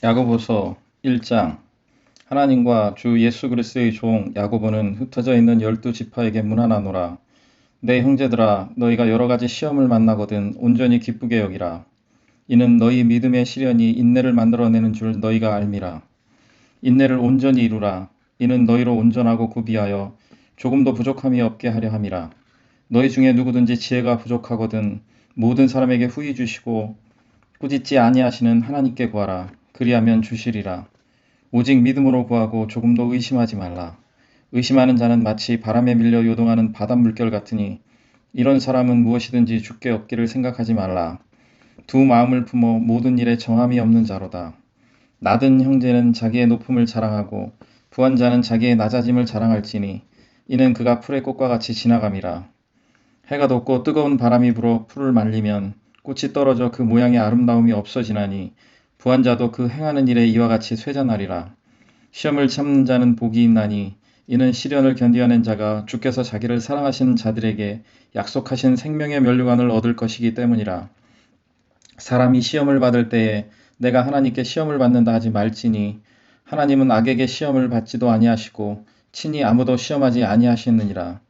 야고보서 1장. 하나님과 주 예수 그리스도의 종 야고보는 흩어져 있는 12지파에게 문안하노라. 내 형제들아, 너희가 여러 가지 시험을 만나거든 온전히 기쁘게 여기라. 이는 너희 믿음의 시련이 인내를 만들어내는 줄 너희가 알미라. 인내를 온전히 이루라. 이는 너희로 온전하고 구비하여 조금도 부족함이 없게 하려 함이라. 너희 중에 누구든지 지혜가 부족하거든 모든 사람에게 후히 주시고 꾸짖지 아니하시는 하나님께 구하라. 그리하면 주시리라. 오직 믿음으로 구하고 조금도 의심하지 말라. 의심하는 자는 마치 바람에 밀려 요동하는 바닷물결 같으니 이런 사람은 무엇이든지 죽게 얻기를 생각하지 말라. 두 마음을 품어 모든 일에 정함이 없는 자로다. 낮은 형제는 자기의 높음을 자랑하고 부한 자는 자기의 낮아짐을 자랑할지니 이는 그가 풀의 꽃과 같이 지나감이라. 해가 돋고 뜨거운 바람이 불어 풀을 말리면 꽃이 떨어져 그 모양의 아름다움이 없어지나니 부한 자도 그 행하는 일에 이와 같이 쇠잔하리라. 시험을 참는 자는 복이 있나니 이는 시련을 견디어낸 자가 주께서 자기를 사랑하시는 자들에게 약속하신 생명의 면류관을 얻을 것이기 때문이라. 사람이 시험을 받을 때에 내가 하나님께 시험을 받는다 하지 말지니 하나님은 악에게 시험을 받지도 아니하시고 친히 아무도 시험하지 아니하시느니라.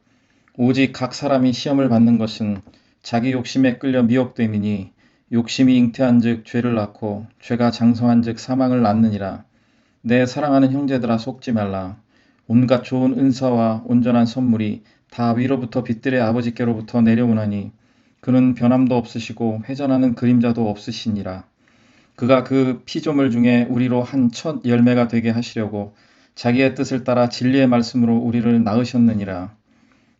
오직 각 사람이 시험을 받는 것은 자기 욕심에 끌려 미혹됨이니 욕심이 잉태한즉 죄를 낳고 죄가 장성한즉 사망을 낳느니라. 내 사랑하는 형제들아, 속지 말라. 온갖 좋은 은사와 온전한 선물이 다 위로부터 빛들의 아버지께로부터 내려오나니 그는 변함도 없으시고 회전하는 그림자도 없으시니라. 그가 그 피조물 중에 우리로 한 첫 열매가 되게 하시려고 자기의 뜻을 따라 진리의 말씀으로 우리를 낳으셨느니라.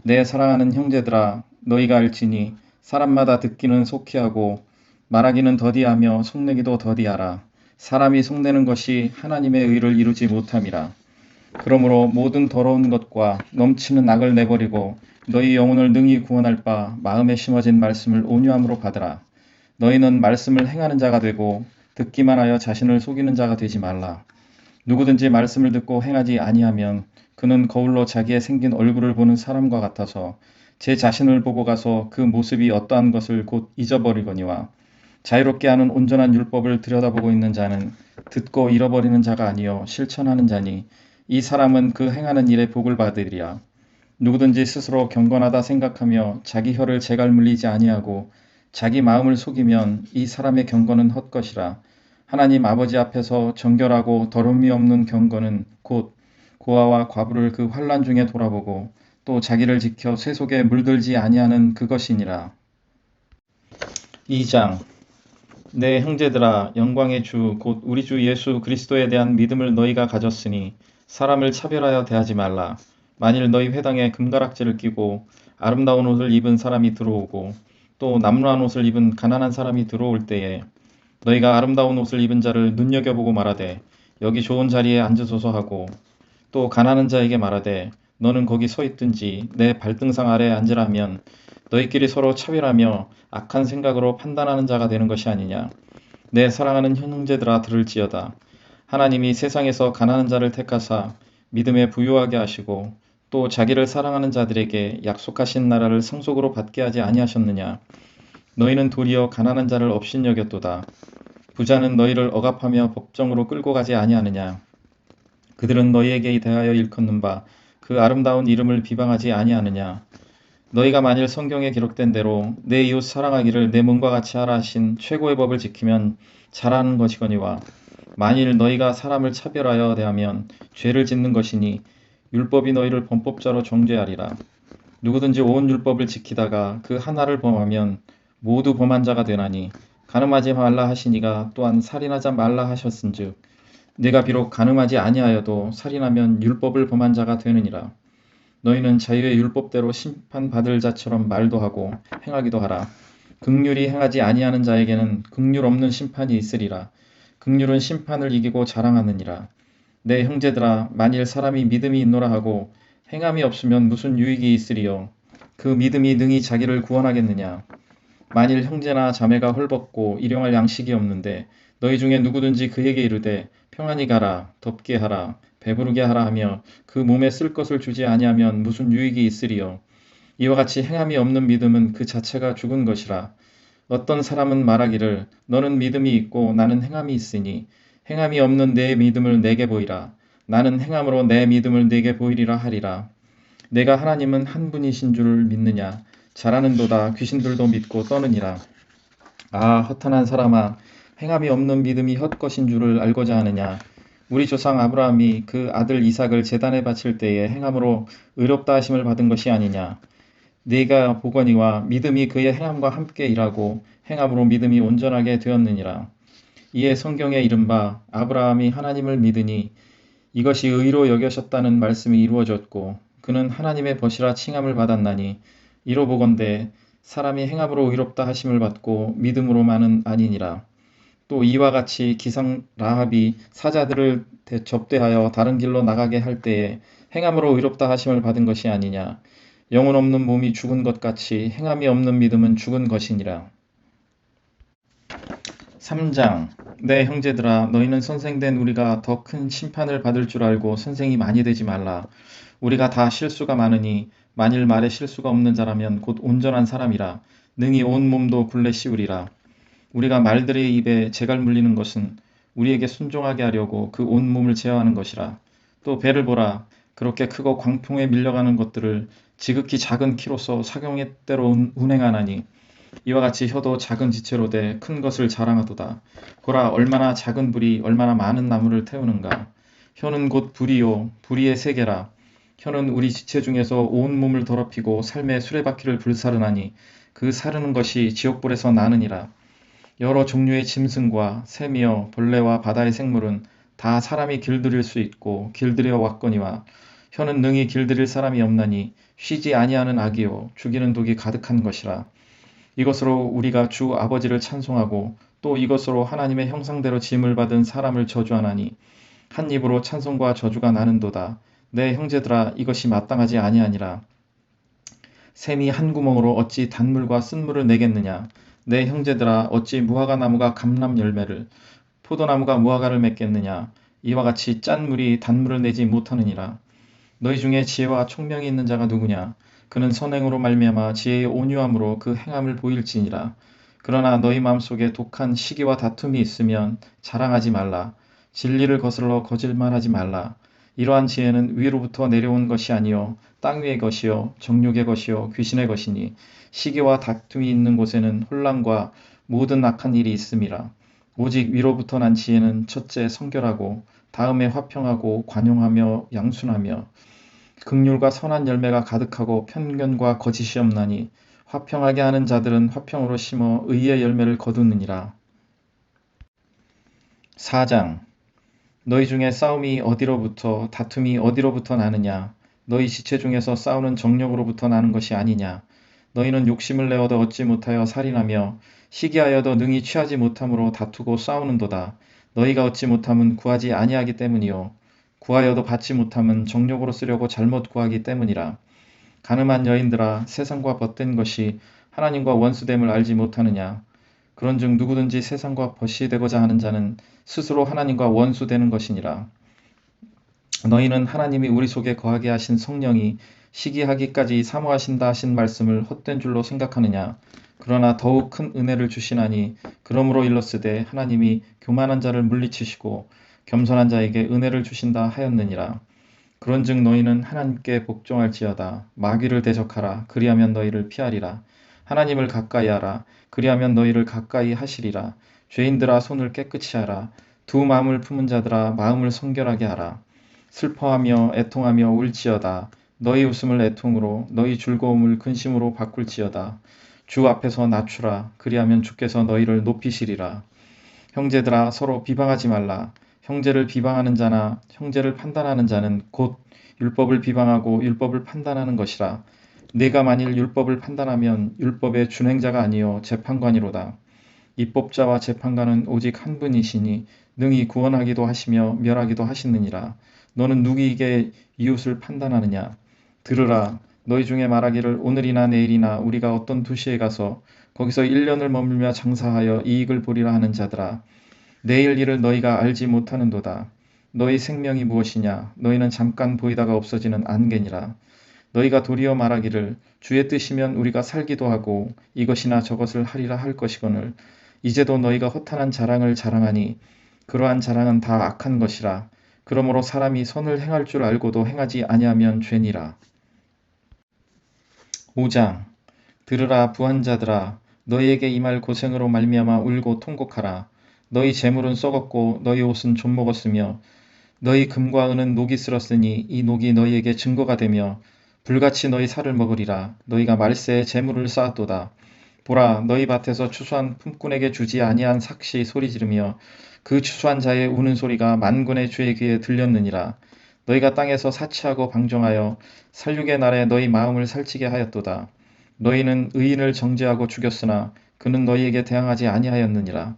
내 사랑하는 형제들아, 너희가 알지니 사람마다 듣기는 속히하고 말하기는 더디하며 속내기도 더디하라. 사람이 속내는 것이 하나님의 의를 이루지 못함이라. 그러므로 모든 더러운 것과 넘치는 악을 내버리고 너희 영혼을 능히 구원할 바 마음에 심어진 말씀을 온유함으로 받으라. 너희는 말씀을 행하는 자가 되고 듣기만 하여 자신을 속이는 자가 되지 말라. 누구든지 말씀을 듣고 행하지 아니하면 그는 거울로 자기의 생긴 얼굴을 보는 사람과 같아서 제 자신을 보고 가서 그 모습이 어떠한 것을 곧 잊어버리거니와 자유롭게 하는 온전한 율법을 들여다보고 있는 자는 듣고 잃어버리는 자가 아니요 실천하는 자니 이 사람은 그 행하는 일에 복을 받으리라. 누구든지 스스로 경건하다 생각하며 자기 혀를 재갈 물리지 아니하고 자기 마음을 속이면 이 사람의 경건은 헛것이라. 하나님 아버지 앞에서 정결하고 더러움이 없는 경건은 곧 고아와 과부를 그 환난 중에 돌아보고 또 자기를 지켜 쇠 속에 물들지 아니하는 그것이니라. 2장. 내 형제들아, 영광의 주 곧 우리 주 예수 그리스도에 대한 믿음을 너희가 가졌으니 사람을 차별하여 대하지 말라. 만일 너희 회당에 금가락지를 끼고 아름다운 옷을 입은 사람이 들어오고 또 남루한 옷을 입은 가난한 사람이 들어올 때에 너희가 아름다운 옷을 입은 자를 눈여겨보고 말하되 여기 좋은 자리에 앉으소서 하고 또 가난한 자에게 말하되 너는 거기 서 있든지 내 발등상 아래에 앉으라면 너희끼리 서로 차별하며 악한 생각으로 판단하는 자가 되는 것이 아니냐. 내 사랑하는 형제들아, 들을지어다. 하나님이 세상에서 가난한 자를 택하사 믿음에 부유하게 하시고 또 자기를 사랑하는 자들에게 약속하신 나라를 상속으로 받게 하지 아니하셨느냐. 너희는 도리어 가난한 자를 업신여겼도다. 부자는 너희를 억압하며 법정으로 끌고 가지 아니하느냐. 그들은 너희에게 대하여 일컫는 바 그 아름다운 이름을 비방하지 아니하느냐. 너희가 만일 성경에 기록된 대로 내 이웃 사랑하기를 내 몸과 같이 하라 하신 최고의 법을 지키면 잘하는 것이거니와 만일 너희가 사람을 차별하여 대하면 죄를 짓는 것이니 율법이 너희를 범법자로 정죄하리라. 누구든지 온 율법을 지키다가 그 하나를 범하면 모두 범한 자가 되나니 간음하지 말라 하시니가 또한 살인하지 말라 하셨은즉 네가 비록 간음하지 아니하여도 살인하면 율법을 범한 자가 되느니라. 너희는 자유의 율법대로 심판받을 자처럼 말도 하고 행하기도 하라. 긍휼히 행하지 아니하는 자에게는 긍휼 없는 심판이 있으리라. 긍휼은 심판을 이기고 자랑하느니라. 내 형제들아, 만일 사람이 믿음이 있노라 하고 행함이 없으면 무슨 유익이 있으리요. 그 믿음이 능히 자기를 구원하겠느냐. 만일 형제나 자매가 헐벗고 일용할 양식이 없는데 너희 중에 누구든지 그에게 이르되 평안히 가라, 덥게 하라, 배부르게 하라 하며 그 몸에 쓸 것을 주지 아니하면 무슨 유익이 있으리요. 이와 같이 행함이 없는 믿음은 그 자체가 죽은 것이라. 어떤 사람은 말하기를 너는 믿음이 있고 나는 행함이 있으니 행함이 없는 내 믿음을 내게 보이라. 나는 행함으로 내 믿음을 내게 보이리라 하리라. 내가 하나님은 한 분이신 줄 믿느냐? 잘하는도다. 귀신들도 믿고 떠느니라. 아, 허탄한 사람아, 행함이 없는 믿음이 헛것인 줄을 알고자 하느냐? 우리 조상 아브라함이 그 아들 이삭을 제단에 바칠 때에 행함으로 의롭다 하심을 받은 것이 아니냐? 네가 보거니와 믿음이 그의 행함과 함께 일하고 행함으로 믿음이 온전하게 되었느니라. 이에 성경에 이른바 아브라함이 하나님을 믿으니 이것이 의로 여겨졌다는 말씀이 이루어졌고 그는 하나님의 벗이라 칭함을 받았나니 이로 보건대 사람이 행함으로 의롭다 하심을 받고 믿음으로만은 아니니라. 또 이와 같이 기상 라합이 사자들을 접대하여 다른 길로 나가게 할 때에 행함으로 의롭다 하심을 받은 것이 아니냐. 영혼 없는 몸이 죽은 것 같이 행함이 없는 믿음은 죽은 것이니라. 3장. 내 형제들아, 너희는 선생된 우리가 더 큰 심판을 받을 줄 알고 선생이 많이 되지 말라. 우리가 다 실수가 많으니 만일 말에 실수가 없는 자라면 곧 온전한 사람이라. 능히 온 몸도 굴레 씌우리라. 우리가 말들의 입에 재갈 물리는 것은 우리에게 순종하게 하려고 그 온 몸을 제어하는 것이라. 또 배를 보라. 그렇게 크고 광풍에 밀려가는 것들을 지극히 작은 키로서 사경의 때로 운행하나니 이와 같이 혀도 작은 지체로 돼 큰 것을 자랑하도다. 보라, 얼마나 작은 불이 얼마나 많은 나무를 태우는가. 혀는 곧 불이요 불의의 세계라. 혀는 우리 지체 중에서 온 몸을 더럽히고 삶의 수레바퀴를 불사르나니 그 사르는 것이 지옥불에서 나느니라. 여러 종류의 짐승과 새며 벌레와 바다의 생물은 다 사람이 길들일 수 있고 길들여 왔거니와 혀는 능히 길들일 사람이 없나니 쉬지 아니하는 악이요 죽이는 독이 가득한 것이라. 이것으로 우리가 주 아버지를 찬송하고 또 이것으로 하나님의 형상대로 지음을 받은 사람을 저주하나니 한 입으로 찬송과 저주가 나는도다. 내 형제들아, 이것이 마땅하지 아니하니라. 샘이 한 구멍으로 어찌 단물과 쓴물을 내겠느냐. 내 형제들아, 어찌 무화과 나무가 감람 열매를 포도나무가 무화과를 맺겠느냐. 이와 같이 짠 물이 단물을 내지 못하느니라. 너희 중에 지혜와 총명이 있는 자가 누구냐. 그는 선행으로 말미암아 지혜의 온유함으로 그 행함을 보일지니라. 그러나 너희 마음속에 독한 시기와 다툼이 있으면 자랑하지 말라. 진리를 거슬러 거짓말하지 말라. 이러한 지혜는 위로부터 내려온 것이 아니요 땅 위의 것이요 정욕의 것이요 귀신의 것이니 시기와 다툼이 있는 곳에는 혼란과 모든 악한 일이 있음이라. 오직 위로부터 난 지혜는 첫째 성결하고 다음에 화평하고 관용하며 양순하며 긍휼과 선한 열매가 가득하고 편견과 거짓이 없나니 화평하게 하는 자들은 화평으로 심어 의의 열매를 거두느니라. 4장. 너희 중에 싸움이 어디로부터 다툼이 어디로부터 나느냐. 너희 지체 중에서 싸우는 정욕으로부터 나는 것이 아니냐. 너희는 욕심을 내어도 얻지 못하여 살인하며 시기하여도 능히 취하지 못함으로 다투고 싸우는도다. 너희가 얻지 못함은 구하지 아니하기 때문이요 구하여도 받지 못함은 정욕으로 쓰려고 잘못 구하기 때문이라. 가늠한 여인들아, 세상과 벗된 것이 하나님과 원수됨을 알지 못하느냐. 그런즉 누구든지 세상과 벗이 되고자 하는 자는 스스로 하나님과 원수되는 것이니라. 너희는 하나님이 우리 속에 거하게 하신 성령이 시기하기까지 사모하신다 하신 말씀을 헛된 줄로 생각하느냐. 그러나 더욱 큰 은혜를 주시나니 그러므로 일렀으되 하나님이 교만한 자를 물리치시고 겸손한 자에게 은혜를 주신다 하였느니라. 그런즉 너희는 하나님께 복종할지어다. 마귀를 대적하라. 그리하면 너희를 피하리라. 하나님을 가까이 하라. 그리하면 너희를 가까이 하시리라. 죄인들아, 손을 깨끗이 하라. 두 마음을 품은 자들아, 마음을 성결하게 하라. 슬퍼하며 애통하며 울지어다. 너희 웃음을 애통으로 너희 즐거움을 근심으로 바꿀지어다. 주 앞에서 낮추라. 그리하면 주께서 너희를 높이시리라. 형제들아, 서로 비방하지 말라. 형제를 비방하는 자나 형제를 판단하는 자는 곧 율법을 비방하고 율법을 판단하는 것이라. 네가 만일 율법을 판단하면 율법의 준행자가 아니요 재판관이로다. 입법자와 재판관은 오직 한 분이시니 능히 구원하기도 하시며 멸하기도 하시느니라. 너는 누구에게 이웃을 판단하느냐. 들으라. 너희 중에 말하기를 오늘이나 내일이나 우리가 어떤 도시에 가서 거기서 1년을 머물며 장사하여 이익을 보리라 하는 자들아. 내일 일을 너희가 알지 못하는도다. 너희 생명이 무엇이냐. 너희는 잠깐 보이다가 없어지는 안개니라. 너희가 도리어 말하기를 주의 뜻이면 우리가 살기도 하고 이것이나 저것을 하리라 할 것이거늘 이제도 너희가 허탄한 자랑을 자랑하니 그러한 자랑은 다 악한 것이라. 그러므로 사람이 선을 행할 줄 알고도 행하지 아니하면 죄니라. 5장. 들으라 부한자들아, 너희에게 임할 고생으로 말미암아 울고 통곡하라. 너희 재물은 썩었고 너희 옷은 좀먹었으며 너희 금과 은은 녹이 슬었으니 이 녹이 너희에게 증거가 되며 불같이 너희 살을 먹으리라. 너희가 말세에 재물을 쌓았도다. 보라, 너희 밭에서 추수한 품꾼에게 주지 아니한 삭시 소리 지르며 그 추수한 자의 우는 소리가 만군의 주의 귀에 들렸느니라. 너희가 땅에서 사치하고 방종하여 살육의 날에 너희 마음을 살찌게 하였도다. 너희는 의인을 정죄하고 죽였으나 그는 너희에게 대항하지 아니하였느니라.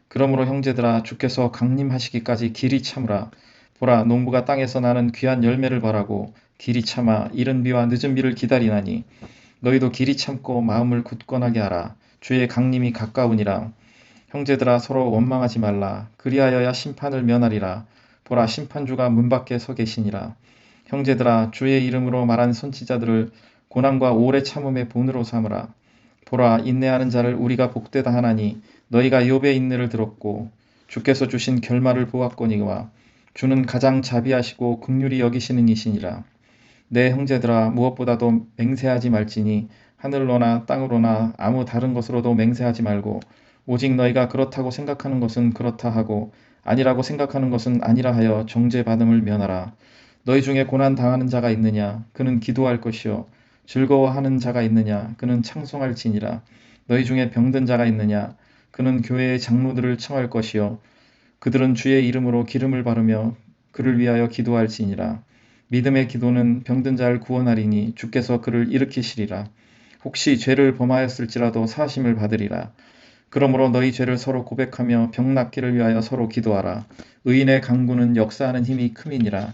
그러므로 형제들아, 주께서 강림하시기까지 길이 참으라. 보라, 농부가 땅에서 나는 귀한 열매를 바라고 길이 참아 이른 비와 늦은 비를 기다리나니 너희도 길이 참고 마음을 굳건하게 하라. 주의 강림이 가까우니라. 형제들아, 서로 원망하지 말라. 그리하여야 심판을 면하리라. 보라, 심판주가 문 밖에 서 계시니라. 형제들아, 주의 이름으로 말한 선지자들을 고난과 오래 참음의 본으로 삼으라. 보라, 인내하는 자를 우리가 복되다 하나니 너희가 욥의 인내를 들었고 주께서 주신 결말을 보았거니와 주는 가장 자비하시고 긍휼히 여기시는 이시니라. 내 형제들아, 무엇보다도 맹세하지 말지니 하늘로나 땅으로나 아무 다른 것으로도 맹세하지 말고 오직 너희가 그렇다고 생각하는 것은 그렇다 하고 아니라고 생각하는 것은 아니라 하여 정죄받음을 면하라. 너희 중에 고난 당하는 자가 있느냐? 그는 기도할 것이요. 즐거워하는 자가 있느냐? 그는 찬송할지니라. 너희 중에 병든 자가 있느냐? 그는 교회의 장로들을 청할 것이요. 그들은 주의 이름으로 기름을 바르며 그를 위하여 기도할지니라. 믿음의 기도는 병든 자를 구원하리니 주께서 그를 일으키시리라. 혹시 죄를 범하였을지라도 사하심을 받으리라. 그러므로 너희 죄를 서로 고백하며 병 낫기를 위하여 서로 기도하라. 의인의 강구는 역사하는 힘이 큼이니라.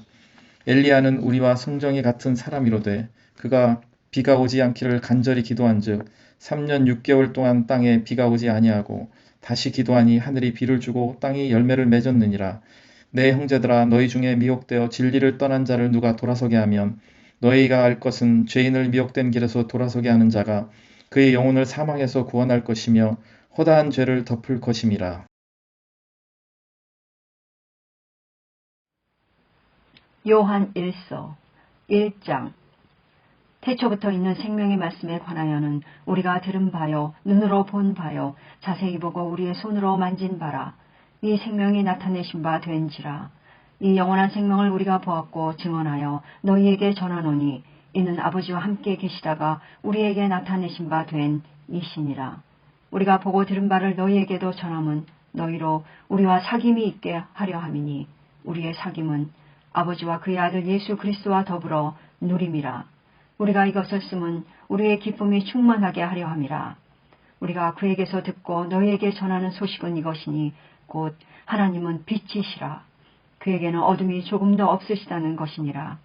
엘리야는 우리와 성정이 같은 사람이로되 그가 비가 오지 않기를 간절히 기도한즉 3년 6개월 동안 땅에 비가 오지 아니하고 다시 기도하니 하늘이 비를 주고 땅이 열매를 맺었느니라. 내 형제들아, 너희 중에 미혹되어 진리를 떠난 자를 누가 돌아서게 하면 너희가 알 것은 죄인을 미혹된 길에서 돌아서게 하는 자가 그의 영혼을 사망에서 구원할 것이며 허다한 죄를 덮을 것임이라. 요한 1서 1장. 태초부터 있는 생명의 말씀에 관하여는 우리가 들은 바요, 눈으로 본 바요, 자세히 보고 우리의 손으로 만진 바라. 이 생명이 나타내신 바 된지라. 이 영원한 생명을 우리가 보았고 증언하여 너희에게 전하노니 이는 아버지와 함께 계시다가 우리에게 나타내신 바 된 이시니라. 우리가 보고 들은 바를 너희에게도 전함은 너희로 우리와 사귐이 있게 하려 함이니 우리의 사귐은 아버지와 그의 아들 예수 그리스도와 더불어 누림이라. 우리가 이것을 쓰면 우리의 기쁨이 충만하게 하려 함이라. 우리가 그에게서 듣고 너희에게 전하는 소식은 이것이니 곧 하나님은 빛이시라. 그에게는 어둠이 조금도 없으시다는 것이니라.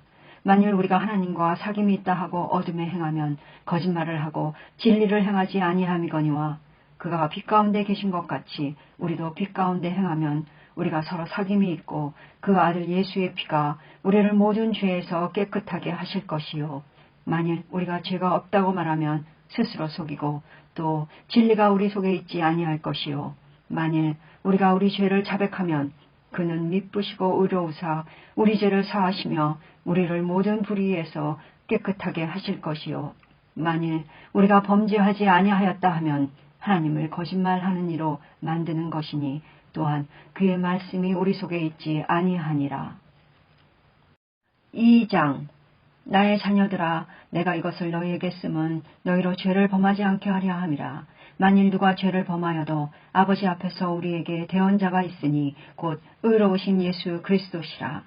만일 우리가 하나님과 사귐이 있다 하고 어둠에 행하면 거짓말을 하고 진리를 행하지 아니함이거니와 그가 빛 가운데 계신 것 같이 우리도 빛 가운데 행하면 우리가 서로 사귐이 있고 그 아들 예수의 피가 우리를 모든 죄에서 깨끗하게 하실 것이요. 만일 우리가 죄가 없다고 말하면 스스로 속이고 또 진리가 우리 속에 있지 아니할 것이요. 만일 우리가 우리 죄를 자백하면 그는 미쁘시고 의로우사 우리 죄를 사하시며 우리를 모든 불의에서 깨끗하게 하실 것이요. 만일 우리가 범죄하지 아니하였다 하면 하나님을 거짓말하는 이로 만드는 것이니 또한 그의 말씀이 우리 속에 있지 아니하니라. 2장. 나의 자녀들아, 내가 이것을 너희에게 쓰면 너희로 죄를 범하지 않게 하려 함이라. 만일 누가 죄를 범하여도 아버지 앞에서 우리에게 대언자가 있으니 곧 의로우신 예수 그리스도시라.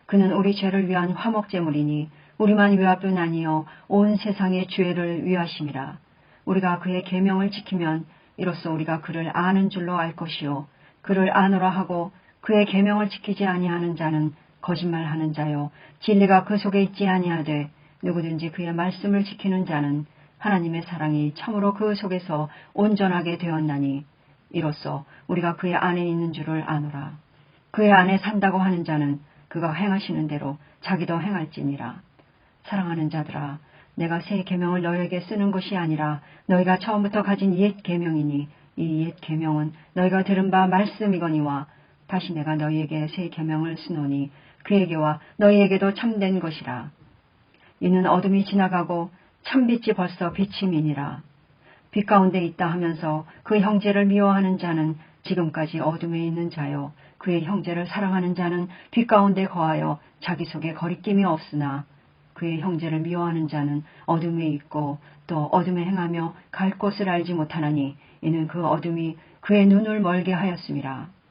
그는 우리 죄를 위한 화목제물이니 우리만 위할 뿐 아니요 온 세상의 죄를 위하심이라. 우리가 그의 계명을 지키면 이로써 우리가 그를 아는 줄로 알 것이요. 그를 아노라 하고 그의 계명을 지키지 아니하는 자는 거짓말하는 자요 진리가 그 속에 있지 아니하되 누구든지 그의 말씀을 지키는 자는 하나님의 사랑이 참으로 그 속에서 온전하게 되었나니 이로써 우리가 그의 안에 있는 줄을 아노라. 그의 안에 산다고 하는 자는 그가 행하시는 대로 자기도 행할지니라. 사랑하는 자들아, 내가 새 계명을 너희에게 쓰는 것이 아니라 너희가 처음부터 가진 옛 계명이니 이 옛 계명은 너희가 들은 바 말씀이거니와 다시 내가 너희에게 새 계명을 쓰노니 그에게와 너희에게도 참된 것이라. 이는 어둠이 지나가고 참빛이 벌써 비침이니라. 빛 가운데 있다 하면서 그 형제를 미워하는 자는 지금까지 어둠에 있는 자요, 그의 형제를 사랑하는 자는 빛 가운데 거하여 자기 속에 거리낌이 없으나 그의 형제를 미워하는 자는 어둠에 있고 또 어둠에 행하며 갈 곳을 알지 못하나니 이는 그 어둠이 그의 눈을 멀게 하였음이라.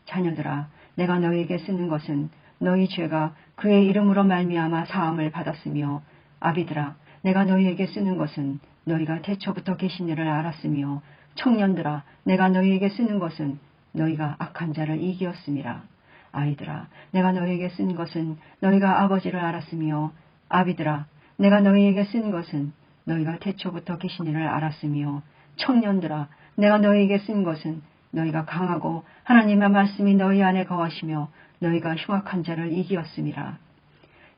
자녀들아, 내가 너희에게 쓰는 것은 너희 죄가 그의 이름으로 말미암아 사함을 받았으며, 아비들아, 내가 너희에게 쓰는 것은 너희가 태초부터 계신 일을 알았으며, 청년들아, 내가 너희에게 쓰는 것은 너희가 악한 자를 이기었음이라. 아이들아, 내가 너희에게 쓴 것은 너희가 아버지를 알았으며, 아비들아, 내가 너희에게 쓴 것은 너희가 태초부터 계신 일을 알았으며, 청년들아, 내가 너희에게 쓴 것은 너희가 강하고 하나님의 말씀이 너희 안에 거하시며 너희가 흉악한 자를 이기었음이라.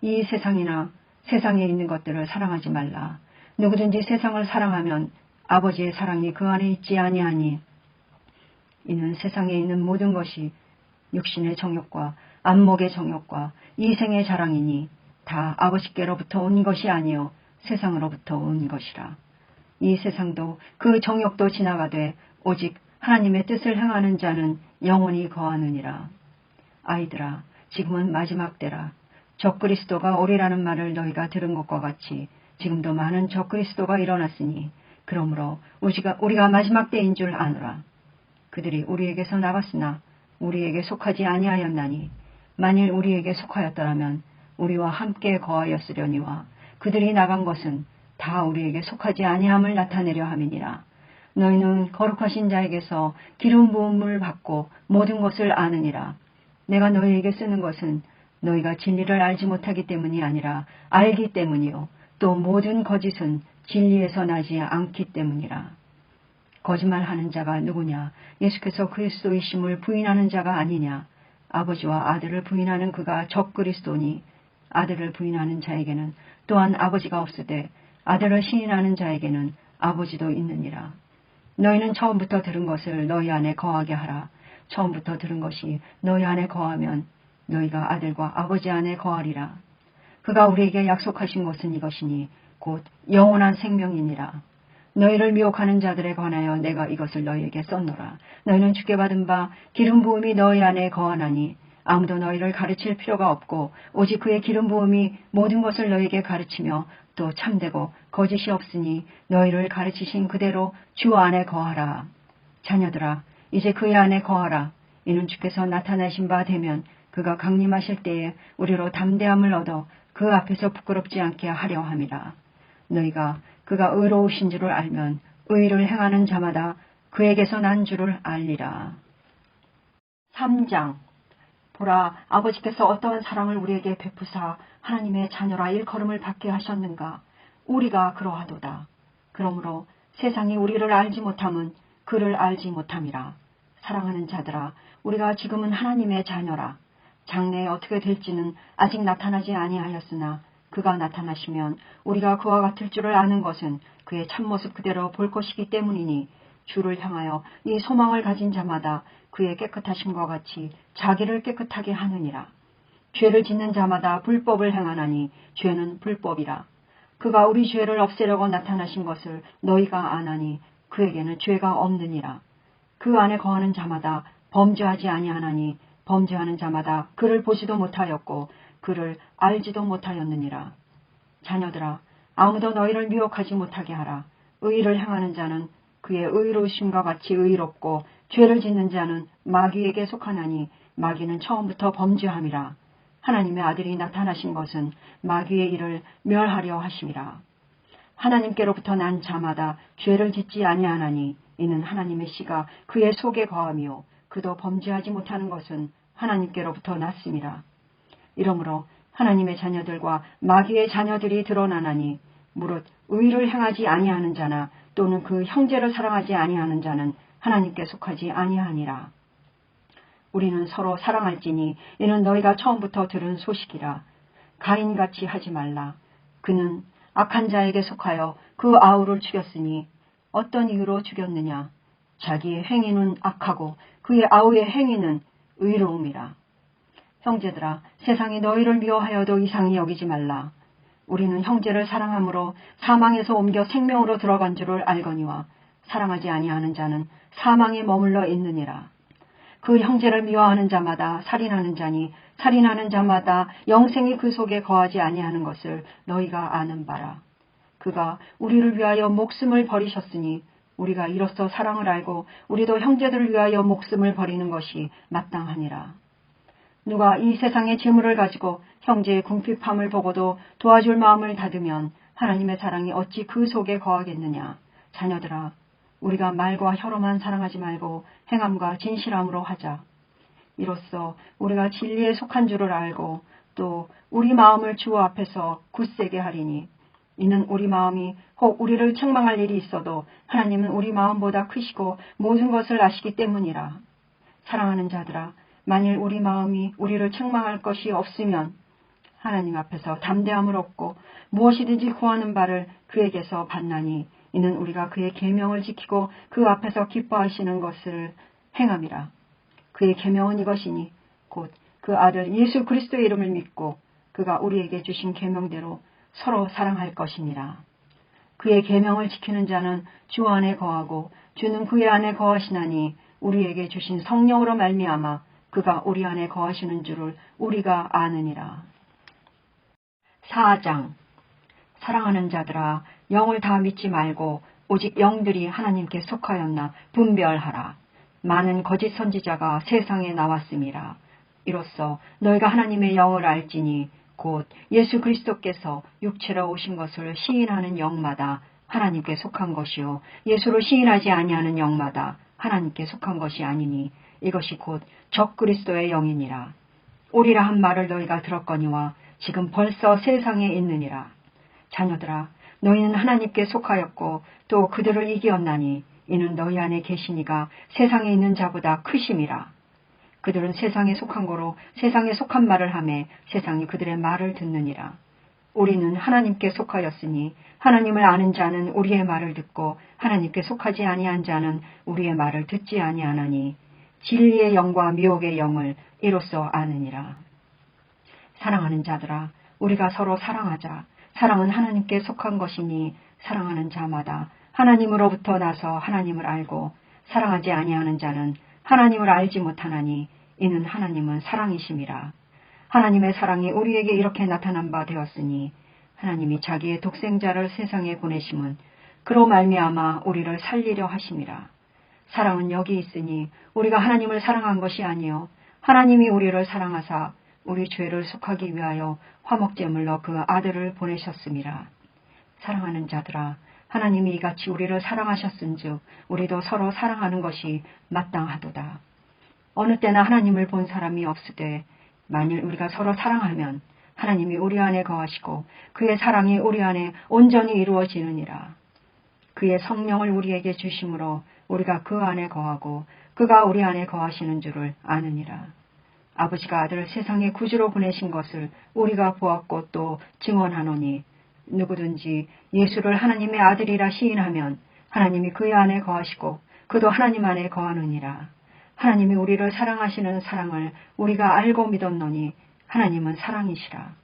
이 세상이나 세상에 있는 것들을 사랑하지 말라. 누구든지 세상을 사랑하면 아버지의 사랑이 그 안에 있지 아니하니, 이는 세상에 있는 모든 것이 육신의 정욕과 안목의 정욕과 이생의 자랑이니 다 아버지께로부터 온 것이 아니요 세상으로부터 온 것이라. 이 세상도 그 정욕도 지나가되 오직 하나님의 뜻을 행하는 자는 영원히 거하느니라. 아이들아, 지금은 마지막 때라. 적그리스도가 오리라는 말을 너희가 들은 것과 같이 지금도 많은 적그리스도가 일어났으니 그러므로 우리가 마지막 때인 줄 아노라. 그들이 우리에게서 나갔으나 우리에게 속하지 아니하였나니 만일 우리에게 속하였더라면 우리와 함께 거하였으려니와 그들이 나간 것은 다 우리에게 속하지 아니함을 나타내려 함이니라. 너희는 거룩하신 자에게서 기름 부음을 받고 모든 것을 아느니라. 내가 너희에게 쓰는 것은 너희가 진리를 알지 못하기 때문이 아니라 알기 때문이요 또 모든 거짓은 진리에서 나지 않기 때문이라. 거짓말하는 자가 누구냐? 예수께서 그리스도이심을 부인하는 자가 아니냐? 아버지와 아들을 부인하는 그가 적그리스도니 아들을 부인하는 자에게는 또한 아버지가 없으되 아들을 시인하는 자에게는 아버지도 있느니라. 너희는 처음부터 들은 것을 너희 안에 거하게 하라. 처음부터 들은 것이 너희 안에 거하면 너희가 아들과 아버지 안에 거하리라. 그가 우리에게 약속하신 것은 이것이니 곧 영원한 생명이니라. 너희를 미혹하는 자들에 관하여 내가 이것을 너희에게 썼노라. 너희는 주께 받은 바 기름 부음이 너희 안에 거하나니 아무도 너희를 가르칠 필요가 없고 오직 그의 기름 부음이 모든 것을 너희에게 가르치며 또 참되고 거짓이 없으니 너희를 가르치신 그대로 주 안에 거하라. 자녀들아, 이제 그의 안에 거하라. 이는 주께서 나타나신 바 되면 그가 강림하실 때에 우리로 담대함을 얻어 그 앞에서 부끄럽지 않게 하려 함이라. 너희가 그가 의로우신 줄을 알면 의를 행하는 자마다 그에게서 난 줄을 알리라. 3장. 보라, 아버지께서 어떠한 사랑을 우리에게 베푸사 하나님의 자녀라 일컬음을 받게 하셨는가. 우리가 그러하도다. 그러므로 세상이 우리를 알지 못함은 그를 알지 못함이라. 사랑하는 자들아, 우리가 지금은 하나님의 자녀라. 장래에 어떻게 될지는 아직 나타나지 아니하였으나 그가 나타나시면 우리가 그와 같을 줄을 아는 것은 그의 참모습 그대로 볼 것이기 때문이니 주를 향하여 이 소망을 가진 자마다 그의 깨끗하심과 같이 자기를 깨끗하게 하느니라. 죄를 짓는 자마다 불법을 행하나니 죄는 불법이라. 그가 우리 죄를 없애려고 나타나신 것을 너희가 아나니 그에게는 죄가 없느니라. 그 안에 거하는 자마다 범죄하지 아니하나니 범죄하는 자마다 그를 보지도 못하였고 그를 알지도 못하였느니라. 자녀들아, 아무도 너희를 미혹하지 못하게 하라. 의를 행하는 자는 그의 의로우심과 같이 의롭고 죄를 짓는 자는 마귀에게 속하나니 마귀는 처음부터 범죄함이라. 하나님의 아들이 나타나신 것은 마귀의 일을 멸하려 하심이라. 하나님께로부터 난 자마다 죄를 짓지 아니하나니 이는 하나님의 씨가 그의 속에 거하며 그도 범죄하지 못하는 것은 하나님께로부터 났음이라. 이러므로 하나님의 자녀들과 마귀의 자녀들이 드러나나니 무릇 의를 행하지 아니하는 자나 또는 그 형제를 사랑하지 아니하는 자는 하나님께 속하지 아니하니라. 우리는 서로 사랑할지니 이는 너희가 처음부터 들은 소식이라. 가인같이 하지 말라. 그는 악한 자에게 속하여 그 아우를 죽였으니 어떤 이유로 죽였느냐. 자기의 행위는 악하고 그의 아우의 행위는 의로움이라. 형제들아, 세상이 너희를 미워하여도 이상히 여기지 말라. 우리는 형제를 사랑함으로 사망에서 옮겨 생명으로 들어간 줄을 알거니와 사랑하지 아니하는 자는 사망에 머물러 있느니라. 그 형제를 미워하는 자마다 살인하는 자니 살인하는 자마다 영생이 그 속에 거하지 아니하는 것을 너희가 아는 바라. 그가 우리를 위하여 목숨을 버리셨으니 우리가 이로써 사랑을 알고 우리도 형제들을 위하여 목숨을 버리는 것이 마땅하니라. 누가 이 세상의 재물을 가지고 형제의 궁핍함을 보고도 도와줄 마음을 닫으면 하나님의 사랑이 어찌 그 속에 거하겠느냐. 자녀들아, 우리가 말과 혀로만 사랑하지 말고 행함과 진실함으로 하자. 이로써 우리가 진리에 속한 줄을 알고 또 우리 마음을 주 앞에서 굳세게 하리니 이는 우리 마음이 혹 우리를 책망할 일이 있어도 하나님은 우리 마음보다 크시고 모든 것을 아시기 때문이라. 사랑하는 자들아, 만일 우리 마음이 우리를 책망할 것이 없으면 하나님 앞에서 담대함을 얻고 무엇이든지 구하는 바를 그에게서 받나니 이는 우리가 그의 계명을 지키고 그 앞에서 기뻐하시는 것을 행함이라. 그의 계명은 이것이니 곧 그 아들 예수 그리스도의 이름을 믿고 그가 우리에게 주신 계명대로 서로 사랑할 것이니라. 그의 계명을 지키는 자는 주 안에 거하고 주는 그의 안에 거하시나니 우리에게 주신 성령으로 말미암아 그가 우리 안에 거하시는 줄을 우리가 아느니라. 4장. 사랑하는 자들아, 영을 다 믿지 말고 오직 영들이 하나님께 속하였나 분별하라. 많은 거짓 선지자가 세상에 나왔음이라. 이로써 너희가 하나님의 영을 알지니 곧 예수 그리스도께서 육체로 오신 것을 시인하는 영마다 하나님께 속한 것이요 예수를 시인하지 아니하는 영마다 하나님께 속한 것이 아니니 이것이 곧 적그리스도의 영이니라. 오리라 한 말을 너희가 들었거니와 지금 벌써 세상에 있느니라. 자녀들아, 너희는 하나님께 속하였고 또 그들을 이기었나니 이는 너희 안에 계시니가 세상에 있는 자보다 크심이라. 그들은 세상에 속한 거로 세상에 속한 말을 하매 세상이 그들의 말을 듣느니라. 우리는 하나님께 속하였으니 하나님을 아는 자는 우리의 말을 듣고 하나님께 속하지 아니한 자는 우리의 말을 듣지 아니하나니 진리의 영과 미혹의 영을 이로써 아느니라. 사랑하는 자들아, 우리가 서로 사랑하자. 사랑은 하나님께 속한 것이니 사랑하는 자마다 하나님으로부터 나서 하나님을 알고 사랑하지 아니하는 자는 하나님을 알지 못하나니 이는 하나님은 사랑이심이라. 하나님의 사랑이 우리에게 이렇게 나타난 바 되었으니 하나님이 자기의 독생자를 세상에 보내심은 그로 말미암아 우리를 살리려 하심이라. 사랑은 여기 있으니 우리가 하나님을 사랑한 것이 아니요 하나님이 우리를 사랑하사 우리 죄를 속하기 위하여 화목제물로 그 아들을 보내셨음이라. 사랑하는 자들아, 하나님이 이같이 우리를 사랑하셨은즉 우리도 서로 사랑하는 것이 마땅하도다. 어느 때나 하나님을 본 사람이 없으되 만일 우리가 서로 사랑하면 하나님이 우리 안에 거하시고 그의 사랑이 우리 안에 온전히 이루어지느니라. 그의 성령을 우리에게 주심으로 우리가 그 안에 거하고 그가 우리 안에 거하시는 줄을 아느니라. 아버지가 아들을 세상에 구주로 보내신 것을 우리가 보았고 또 증언하노니 누구든지 예수를 하나님의 아들이라 시인하면 하나님이 그의 안에 거하시고 그도 하나님 안에 거하느니라. 하나님이 우리를 사랑하시는 사랑을 우리가 알고 믿었노니 하나님은 사랑이시라.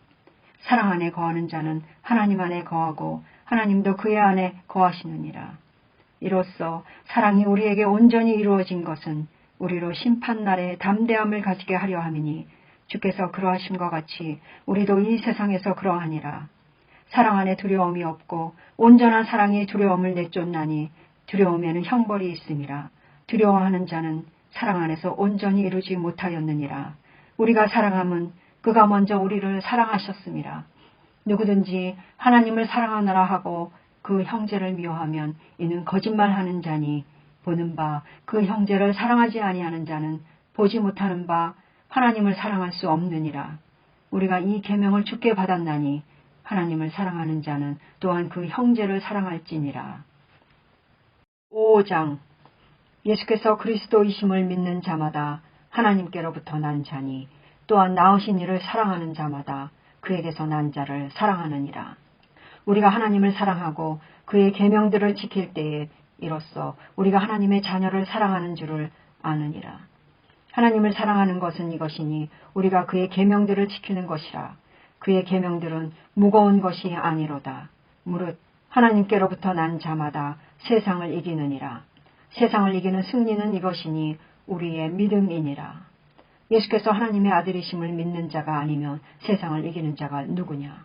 사랑 안에 거하는 자는 하나님 안에 거하고 하나님도 그의 안에 거하시느니라. 이로써 사랑이 우리에게 온전히 이루어진 것은 우리로 심판날에 담대함을 가지게 하려 함이니 주께서 그러하심과 같이 우리도 이 세상에서 그러하니라. 사랑 안에 두려움이 없고 온전한 사랑이 두려움을 내쫓나니 두려움에는 형벌이 있음이라. 두려워하는 자는 사랑 안에서 온전히 이루지 못하였느니라. 우리가 사랑함은 그가 먼저 우리를 사랑하셨음이라. 누구든지 하나님을 사랑하노라 하고 그 형제를 미워하면 이는 거짓말하는 자니 보는 바 그 형제를 사랑하지 아니하는 자는 보지 못하는 바 하나님을 사랑할 수 없느니라. 우리가 이 계명을 주께 받았나니 하나님을 사랑하는 자는 또한 그 형제를 사랑할지니라. 5장. 예수께서 그리스도이심을 믿는 자마다 하나님께로부터 난 자니 또한 나으신 이를 사랑하는 자마다 그에게서 난 자를 사랑하느니라. 우리가 하나님을 사랑하고 그의 계명들을 지킬 때에 이로써 우리가 하나님의 자녀를 사랑하는 줄을 아느니라. 하나님을 사랑하는 것은 이것이니 우리가 그의 계명들을 지키는 것이라. 그의 계명들은 무거운 것이 아니로다. 무릇 하나님께로부터 난 자마다 세상을 이기느니라. 세상을 이기는 승리는 이것이니 우리의 믿음이니라. 예수께서 하나님의 아들이심을 믿는 자가 아니면 세상을 이기는 자가 누구냐?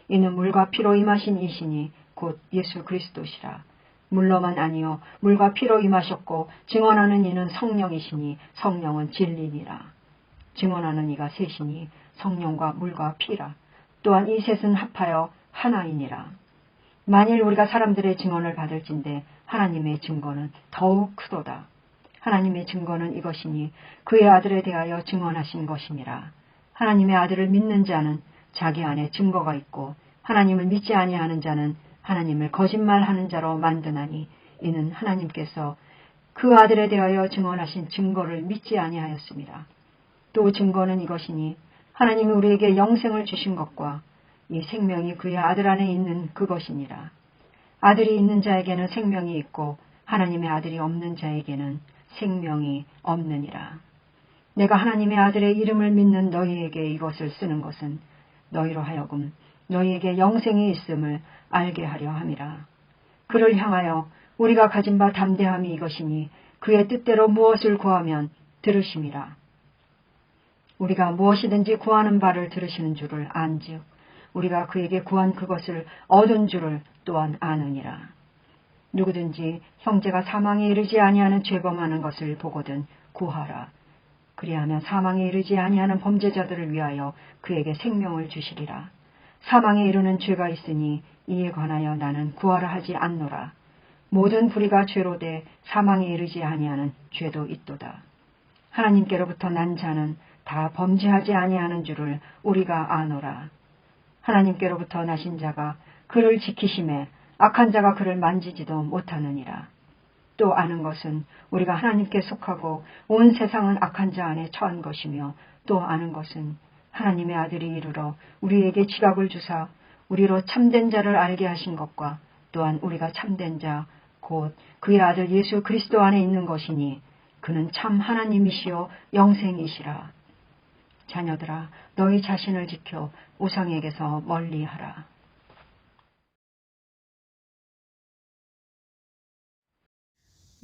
이는 물과 피로 임하신 이시니 곧 예수 그리스도시라. 물로만 아니요 물과 피로 임하셨고 증언하는 이는 성령이시니 성령은 진리니라. 증언하는 이가 셋이니 성령과 물과 피라. 또한 이 셋은 합하여 하나이니라. 만일 우리가 사람들의 증언을 받을진대 하나님의 증거는 더욱 크도다. 하나님의 증거는 이것이니 그의 아들에 대하여 증언하신 것이니라. 하나님의 아들을 믿는 자는 자기 안에 증거가 있고 하나님을 믿지 아니하는 자는 하나님을 거짓말하는 자로 만드나니 이는 하나님께서 그 아들에 대하여 증언하신 증거를 믿지 아니하였습니다. 또 증거는 이것이니 하나님이 우리에게 영생을 주신 것과 이 생명이 그의 아들 안에 있는 그것이니라. 아들이 있는 자에게는 생명이 있고 하나님의 아들이 없는 자에게는 생명이 없느니라. 내가 하나님의 아들의 이름을 믿는 너희에게 이것을 쓰는 것은 너희로 하여금 너희에게 영생이 있음을 알게 하려 함이라. 그를 향하여 우리가 가진 바 담대함이 이것이니 그의 뜻대로 무엇을 구하면 들으심이라. 우리가 무엇이든지 구하는 바를 들으시는 줄을 안즉 우리가 그에게 구한 그것을 얻은 줄을 또한 아느니라. 누구든지 형제가 사망에 이르지 아니하는 죄범하는 것을 보거든 구하라. 그리하면 사망에 이르지 아니하는 범죄자들을 위하여 그에게 생명을 주시리라. 사망에 이르는 죄가 있으니 이에 관하여 나는 구하라 하지 않노라. 모든 불의가 죄로되 사망에 이르지 아니하는 죄도 있도다. 하나님께로부터 난 자는 다 범죄하지 아니하는 줄을 우리가 아노라. 하나님께로부터 나신 자가 그를 지키심에 악한 자가 그를 만지지도 못하느니라. 또 아는 것은 우리가 하나님께 속하고 온 세상은 악한 자 안에 처한 것이며 또 아는 것은 하나님의 아들이 이르러 우리에게 지각을 주사 우리로 참된 자를 알게 하신 것과 또한 우리가 참된 자 곧 그의 아들 예수 그리스도 안에 있는 것이니 그는 참 하나님이시요 영생이시라. 자녀들아 너희 자신을 지켜 우상에게서 멀리하라.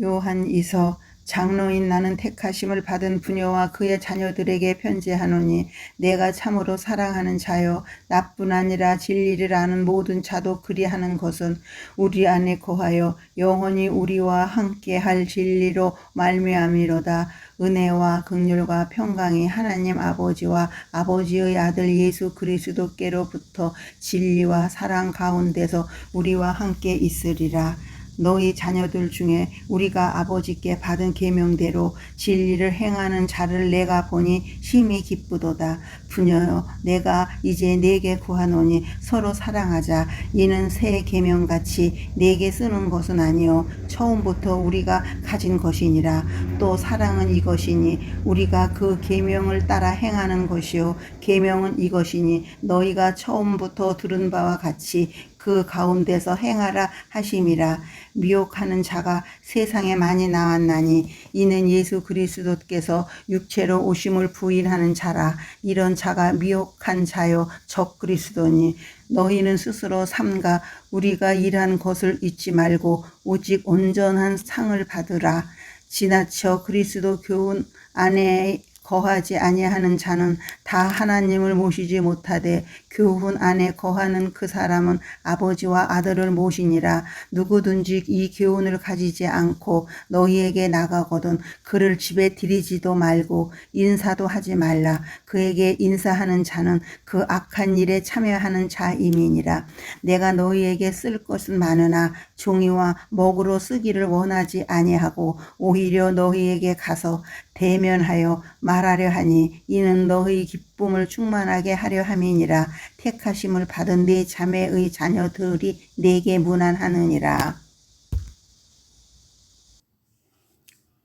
요한 2서 장로인 나는 택하심을 받은 부녀와 그의 자녀들에게 편지하노니 내가 참으로 사랑하는 자요 나뿐 아니라 진리를 아는 모든 자도 그리하는 것은 우리 안에 거하여 영원히 우리와 함께 할 진리로 말미암이로다. 은혜와 긍휼과 평강이 하나님 아버지와 아버지의 아들 예수 그리스도께로부터 진리와 사랑 가운데서 우리와 함께 있으리라. 너희 자녀들 중에 우리가 아버지께 받은 계명대로 진리를 행하는 자를 내가 보니 심히 기쁘도다. 부녀여 내가 이제 네게 구하노니 서로 사랑하자. 이는 새 계명같이 네게 쓰는 것은 아니요 처음부터 우리가 가진 것이니라. 또 사랑은 이것이니 우리가 그 계명을 따라 행하는 것이요 계명은 이것이니 너희가 처음부터 들은 바와 같이 그 가운데서 행하라 하심이라. 미혹하는 자가 세상에 많이 나왔나니 이는 예수 그리스도께서 육체로 오심을 부인하는 자라. 이런 자가 미혹한 자요 적 그리스도니 너희는 스스로 삼가 우리가 일한 것을 잊지 말고 오직 온전한 상을 받으라. 지나쳐 그리스도 교훈 안에 거하지 아니하는 자는 다 하나님을 모시지 못하되 교훈 안에 거하는 그 사람은 아버지와 아들을 모시니라. 누구든지 이 교훈을 가지지 않고 너희에게 나가거든 그를 집에 들이지도 말고 인사도 하지 말라. 그에게 인사하는 자는 그 악한 일에 참여하는 자임이니라. 내가 너희에게 쓸 것은 많으나 종이와 먹으로 쓰기를 원하지 아니하고 오히려 너희에게 가서 대면하여 말하려 하니 이는 너희 기쁨을 충만하게 하려 함이니라. 택하심을 받은 네 자매의 자녀들이 네게 문안하느니라.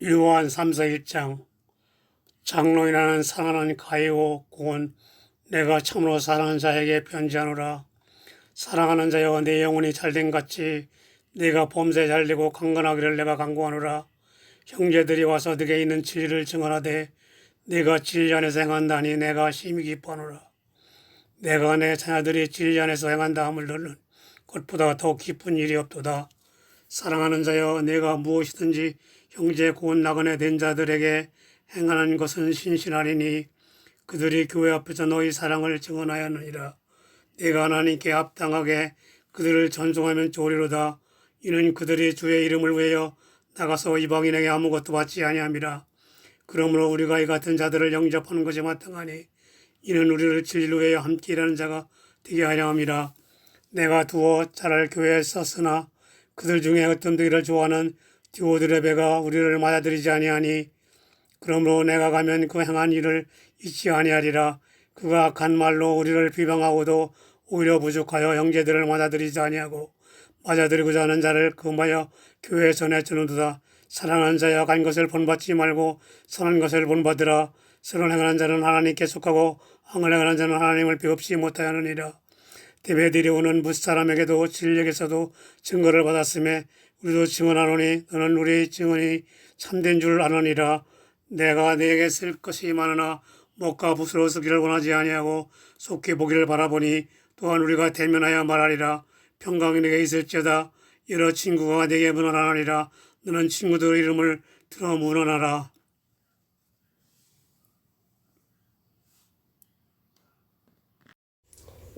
요한 3서 1장 장로인하는 사랑하는 가이오 공은 내가 참으로 사랑하는 자에게 편지하노라. 사랑하는 자여 내 영혼이 잘된 같이 내가 범사에 잘되고 강건하기를 내가 간구하노라. 형제들이 와서 네게 있는 진리를 증언하되 네가 진리 안에서 행한다니 내가 심히 기뻐하노라. 내가 내 자녀들이 진리 안에서 행한다 함을 듣는 것보다 더 기쁜 일이 없도다. 사랑하는 자여, 내가 무엇이든지 형제 곧 나그네 된 자들에게 행하는 것은 신실하리니 그들이 교회 앞에서 너희 사랑을 증언하였느니라. 내가 하나님께 합당하게 그들을 전송하면 좋으리로다. 이는 그들이 주의 이름을 위하여 나가서 이방인에게 아무것도 받지 아니함이라. 그러므로 우리가 이 같은 자들을 영접하는 것이 마땅하니 이는 우리를 진리로 위하여 함께 일하는 자가 되게 하려 함이라. 내가 두어 자랄 교회에 썼으나 그들 중에 어떤 되기를 좋아하는 디오드레베가 우리를 맞아들이지 아니하니 그러므로 내가 가면 그 행한 일을 잊지 아니하리라. 그가 악한 말로 우리를 비방하고도 오히려 부족하여 형제들을 맞아들이지 아니하고 맞아들이고자 하는 자를 금하여 교회에 전해주는도다. 사랑하는 자여, 악한 것을 본받지 말고 선한 것을 본받으라. 선을 행하는 자는 하나님께 속하고 악을 행하는 자는 하나님을 비겁지 못하느니라. 데메드리오는 무사람에게도 진리에게서도 증거를 받았음에 우리도 증언하노니 너는 우리의 증언이 참된 줄 아느니라. 내가 네게 쓸 것이 많으나 목과 붓으로 쓰기를 원하지 아니하고 속히 보기를 바라보니 또한 우리가 대면하여 말하리라. 평강이 네게 있을지어다. 여러 친구가 네게 문안하리라. 너는 친구들 이름을 들어 문안하라.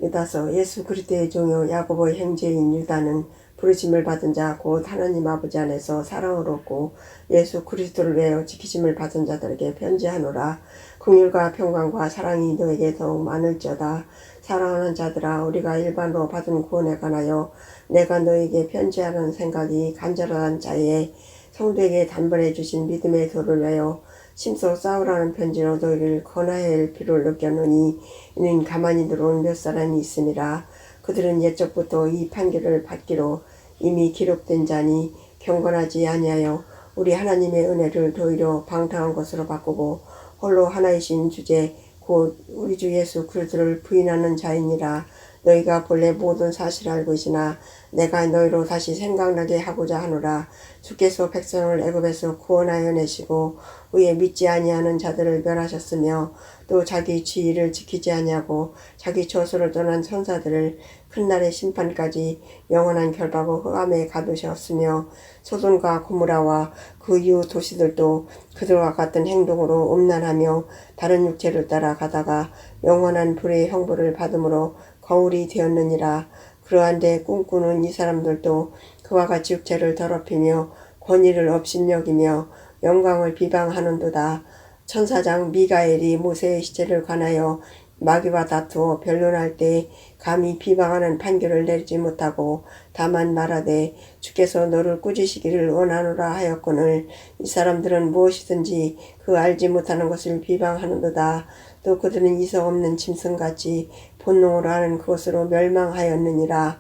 이다서 예수 그리스도의 종요 야고보의 형제인 유다는 부르심을 받은 자 곧 하나님 아버지 안에서 사랑을 얻고 예수 그리스도를 위하여 지키심을 받은 자들에게 편지하노라. 긍휼과 평강과 사랑이 너에게 더욱 많을지어다. 사랑하는 자들아, 우리가 일반으로 받은 구원에 관하여 내가 너에게 편지하는 생각이 간절한 자에 성도에게 단번에 주신 믿음의 도를 위하여 심서 싸우라는 편지로 너희를 권하여야 할 필요를 느꼈느니 이는 가만히 들어온 몇 사람이 있음이라. 그들은 옛적부터 이 판결을 받기로 이미 기록된 자니 경건하지 아니하여 우리 하나님의 은혜를 도리어 방탕한 것으로 바꾸고 홀로 하나이신 주제 곧 우리 주 예수 그리스도를 부인하는 자이니라. 너희가 본래 모든 사실을 알고 있으나 내가 너희로 다시 생각나게 하고자 하노라. 주께서 백성을 애굽에서 구원하여 내시고 후에 믿지 아니하는 자들을 멸하셨으며 또 자기 지위를 지키지 아니하고 자기 처소를 떠난 천사들을 큰날의 심판까지 영원한 결박과 흑암에 가두셨으며 소돔과 고모라와 그 이후 도시들도 그들과 같은 행동으로 음란하며 다른 육체를 따라 가다가 영원한 불의 형벌을 받음으로 거울이 되었느니라. 그러한데 꿈꾸는 이 사람들도 그와 같이 육체를 더럽히며 권위를 업신여기며 영광을 비방하는도다. 천사장 미가엘이 모세의 시체를 관하여 마귀와 다투어 변론할 때 감히 비방하는 판결을 내리지 못하고 다만 말하되 주께서 너를 꾸짖으시기를 원하노라 하였거늘 이 사람들은 무엇이든지 그 알지 못하는 것을 비방하는도다. 또 그들은 이성 없는 짐승같이 본능으로 하는 그것으로 멸망하였느니라.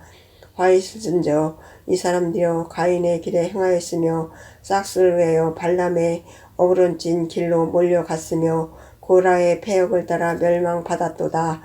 화 있을진저 이 사람들이여 가인의 길에 행하였으며 싹스를 위하여 발람의 어그런진 길로 몰려갔으며 고라의 패역을 따라 멸망받았도다.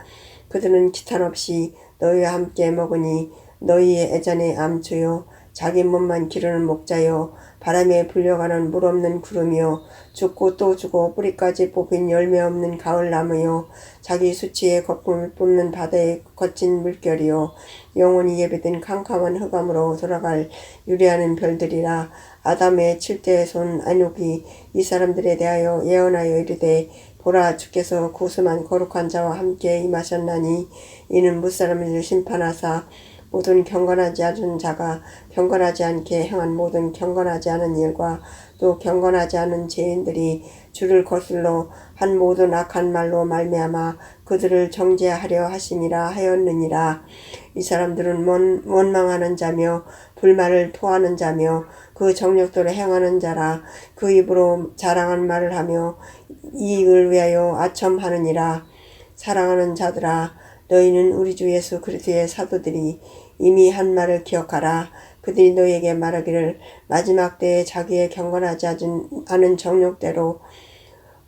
그들은 기탄 없이 너희와 함께 먹으니 너희의 애전의 암초요 자기 몸만 기르는 목자요 바람에 불려가는 물 없는 구름이요 죽고 또 죽어 뿌리까지 뽑힌 열매 없는 가을나무요 자기 수치의 거품을 뿜는 바다의 거친 물결이요 영원히 예배된 캄캄한 흑암으로 돌아갈 유리하는 별들이라. 아담의 7대의 손 안욕이 이 사람들에 대하여 예언하여 이르되 보라, 주께서 구수한 거룩한 자와 함께 임하셨나니 이는 무사람을 심판하사 모든 경건하지 않은 자가 경건하지 않게 행한 모든 경건하지 않은 일과 또 경건하지 않은 죄인들이 주를 거슬러 한 모든 악한 말로 말미암아 그들을 정죄하려 하심이라 하였느니라. 이 사람들은 원망하는 자며 불만을 토하는 자며 그 정욕대로 행하는 자라. 그 입으로 자랑한 말을 하며 이익을 위하여 아첨하느니라. 사랑하는 자들아, 너희는 우리 주 예수 그리스도의 사도들이 이미 한 말을 기억하라. 그들이 너희에게 말하기를 마지막 때에 자기의 경건하지 않은 정욕대로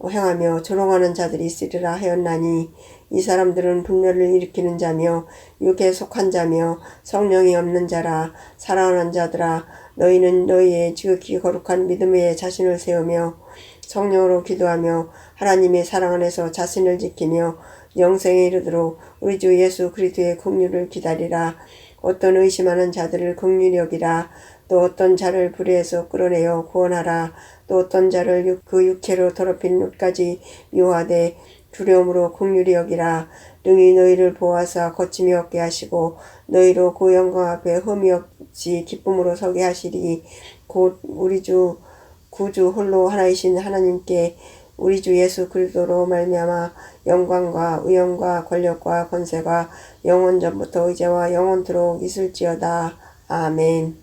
행하며 조롱하는 자들이 있으리라 하였나니 이 사람들은 분열을 일으키는 자며 육에 속한 자며 성령이 없는 자라. 사랑하는 자들아, 너희는 너희의 지극히 거룩한 믿음 위에 자신을 세우며 성령으로 기도하며 하나님의 사랑 안에서 자신을 지키며 영생에 이르도록 우리 주 예수 그리스도의 긍휼을 기다리라. 어떤 의심하는 자들을 긍휼히 여기라. 또 어떤 자를 불의에서 끌어내어 구원하라. 또 어떤 자를 그 육체로 더럽힌 릇까지 미워하되 두려움으로 긍휼히 여기라. 능히 너희를 보호하사 거침이 없게 하시고 너희로 그 영광 앞에 흠이 없이 기쁨으로 서게 하시리. 곧 우리 주 구주 홀로 하나이신 하나님께 우리 주 예수 그리스도로 말미암아 영광과 의형과 권력과 권세가 영원 전부터 이제와 영원토록 있을지어다. 아멘.